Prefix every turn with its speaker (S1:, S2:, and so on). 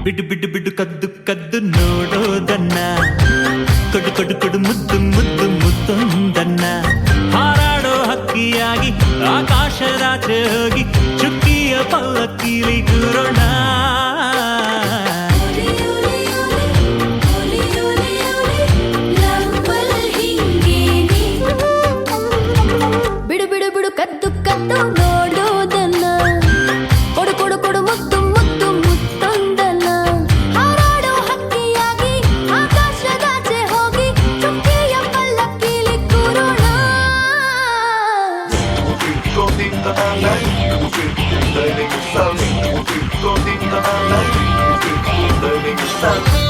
S1: ಬಿಡು ಬಿಡು ಬಿಡು ಕದ್ದು ಕದ್ದು ನೋಡೋದನ್ನ ಕೊಡು ಕೊಡು ಕೊಡು ಮುದ್ದು ಮುದ್ದು ಮುತ್ತೊಂದನ್ನ ಹಾರಾಡೋ ಹಕ್ಕಿಯಾಗಿ ಆಕಾಶದಾಚೆ ಹೋಗಿ ಚುಕ್ಕಿಯ ಪಲ್ಲಕ್ಕಿಲಿ ಕೂರೋಣ
S2: ಬಿಡು ಬಿಡು ಬಿಡು ಕದ್ದು ಕದ್ದು ನೋಡೋದನ್ನ ಕೊಡು ಕೊಡು ಕೊಡು ಮುದ್ದು ಮುದ್ದು ಮುತ್ತೊಂದನ್ನ ಹಾರಾಡೋ ಹಕ್ಕಿಯಾಗಿ ಆಕಾಶದಾಚೆ ಹೋಗಿ ಚುಕ್ಕಿಯ ಪಲ್ಲಕ್ಕಿಲಿ ಕೂರೋಣ
S3: Go